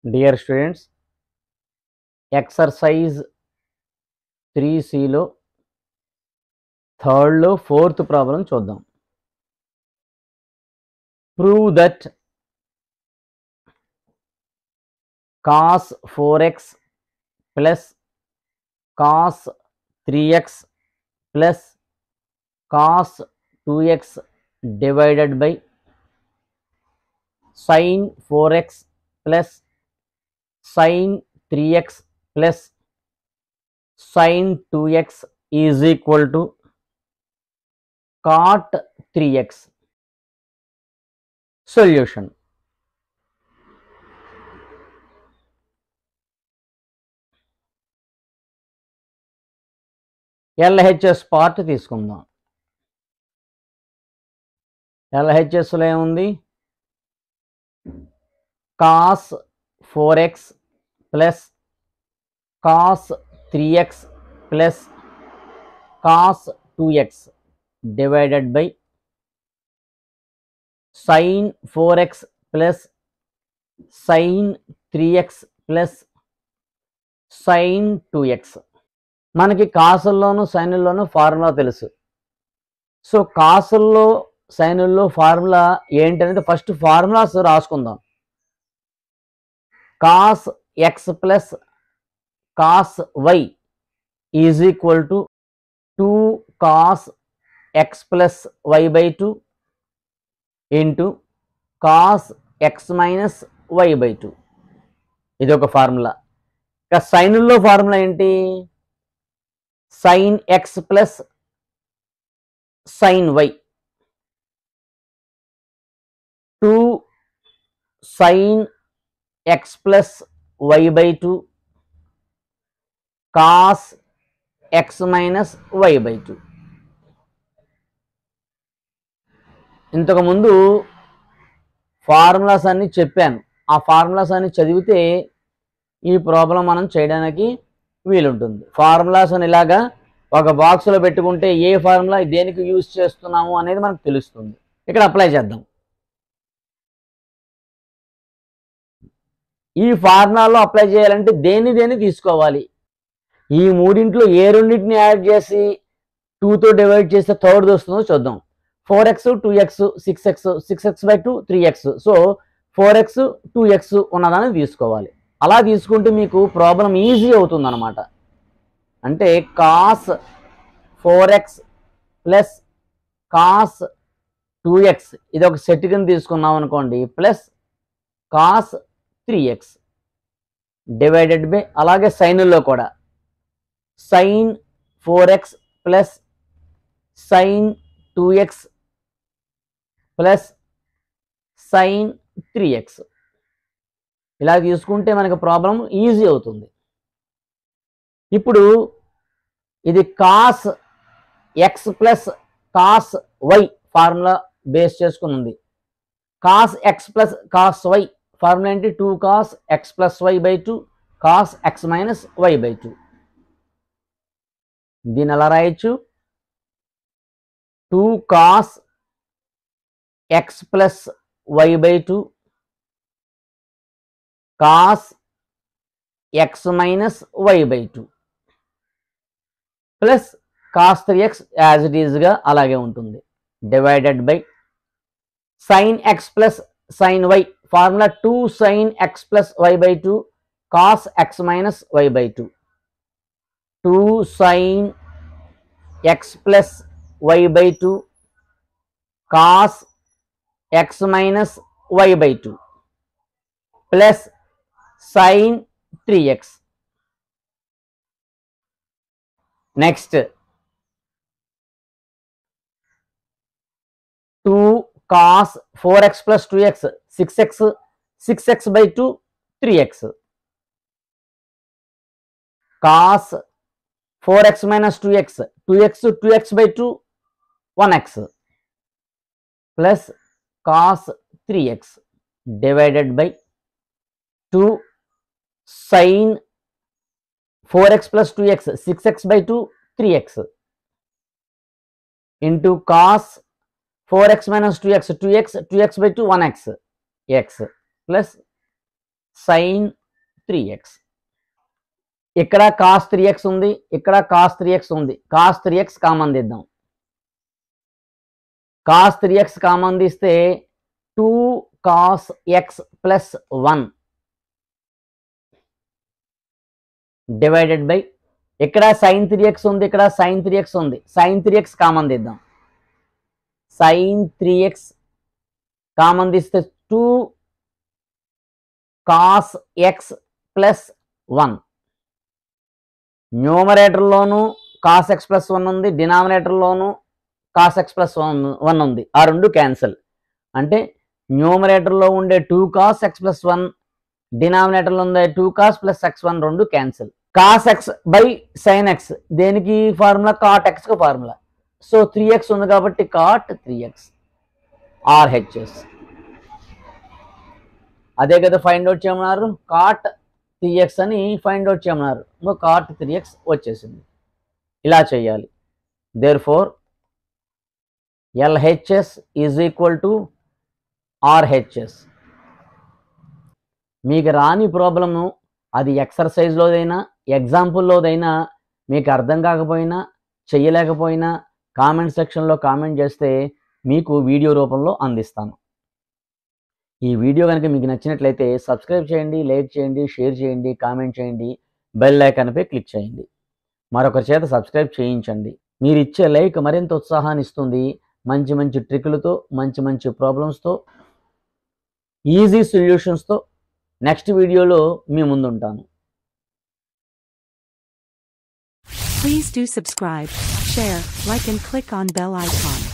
Dear students, exercise 3C లో third లో fourth problem చూద్దాం. Prove that cos 4x plus cos 3x plus cos 2x divided by sin 4x plus sin 3x plus sin 2x is equal to cot 3x. Solution. LHS part తీసుకుందాం. LHSలో ఏముంది? cos 4x plus cos 3x plus cos 2x divided by sin 4x plus sin 3x plus sin 2x. మనకి కాసుల్లోను సైనుల్లోనూ formula తెలుసు. So కాసుల్లో సైనుల్లో formula ఏంటనేది first formulas రాసుకుందాం. Cos x plus cos y is equal to 2 cos x plus y by 2 into cos x minus y by 2. ఇది ఒక ఫార్ములా. ఇక సైనుల్లో ఫార్ములా ఏంటి? sin x plus sin y, 2 sin x plus y by 2 cos x minus y by 2. ఇంతకు ముందు formulas అన్ని చెప్పాను. ఆ ఫార్ములాస్ అన్ని చదివితే ఈ ప్రాబ్లం మనం చేయడానికి వీలుంటుంది. ఫార్ములాస్ అని ఇలాగా ఒక బాక్స్లో పెట్టుకుంటే ఏ ఫార్ములా దేనికి యూజ్ చేస్తున్నాము అనేది మనకు తెలుస్తుంది. ఇక్కడ అప్లై చేద్దాం. ఈ ఫార్ములాలో అప్లై చేయాలంటే దేన్ని తీసుకోవాలి? ఈ మూడింట్లో ఏ రెండింటిని యాడ్ చేసి 2తో డివైడ్ చేస్తే థర్డ్ వస్తుందో చూద్దాం. 4x 2x 6x 6x by 2 3x. So 4x 2x ఉన్నదాన్ని తీసుకోవాలి. అలా తీసుకుంటే మీకు ప్రాబ్లం ఈజీ అవుతుంది అన్నమాట. అంటే cos 4x plus cos 2x ఇది ఒక సెట్ కింద తీసుకున్నాం అనుకోండి, plus cos 3x divided by, అలాగే సైన్లో కూడా sine 4x plus sine 2x plus sine 3x. ఇలా తీసుకుంటే మనకు ప్రాబ్లం ఈజీ అవుతుంది. ఇప్పుడు ఇది cos x plus cos y formula base చేసుకుని ఉంది. Cos x plus cos y formula ఏంటి? 2 cos x plus y by 2 cos x minus y by 2. దీన్ని ఎలా రాయొచ్చు? 2 cos x plus y by 2 cos x minus y by 2 plus cos 3x as it ఈజ్గా అలాగే ఉంటుంది, divided by sine x plus sine y formula 2 sine x plus y by 2 cos x minus y by 2. 2 sine x plus y by 2 cos x minus y by 2 plus sin 3x. Next 2 cos 4x plus 2x 6x by 2 3x cos 4x minus 2x by 2 1x plus cos 3x divided by 2 sin 4x plus 2x 6x by 2 3x into cos 4x minus 2x 2x by 2 1x x plus sin 3x. ఇక్కడ cos 3x ఉంది, ఇక్కడ cos 3x ఉంది. cos 3x common తీద్దాం. cos 3x common తీస్తే 2 cos x plus 1 divided by ఇక్కడ sin 3x ఉంది, ఇక్కడ sin 3x ఉంది. sin 3x కామన్ తీద్దాం. sin 3x కామన్ తీస్తే 2 cos x plus 1. న్యూమరేటర్లోను cos x plus 1 ఉంది, డినామినేటర్లోను cos x plus 1 ఉంది. ఆ రెండు క్యాన్సిల్. అంటే న్యూమరేటర్లో ఉండే 2 cos x plus 1, డినామినేటర్లో ఉండే 2 cos plus x1 రెండు cancel. cos x by sin x దేనికి ఫార్ములా? cot x కు ఫార్ములా. సో 3x ఉంది కాబట్టి cot 3x RHS. అదే కదా ఫైండ్ అవుట్ చేయమన్నారు, cot 3x అని ఫైండ్ అవుట్ చేయమన్నారు. cot 3x వచ్చేసింది. ఇలా చేయాలి. Therefore LHS is equal to RHS. మీకు రాని ప్రాబ్లము అది ఎక్సర్సైజ్లోదైనా ఎగ్జాంపుల్లోదైనా మీకు అర్థం కాకపోయినా చెయ్యలేకపోయినా కామెంట్ సెక్షన్లో కామెంట్ చేస్తే మీకు వీడియో రూపంలో అందిస్తాను. ఈ వీడియో కనుక మీకు నచ్చినట్లయితే సబ్స్క్రైబ్ చేయండి, లైక్ చేయండి, షేర్ చేయండి, కామెంట్ చేయండి, బెల్ ఐకాన్పై క్లిక్ చేయండి. మరొకరి చేత సబ్స్క్రైబ్ చేయించండి. మీరు ఇచ్చే లైక్ మరింత ఉత్సాహాన్ని ఇస్తుంది. మంచి మంచి ట్రిక్లతో, మంచి మంచి ప్రాబ్లమ్స్తో, ఈజీ సొల్యూషన్స్తో నెక్స్ట్ వీడియోలో మీ ముందుంటాను. Please do subscribe, share, like and click on bell icon.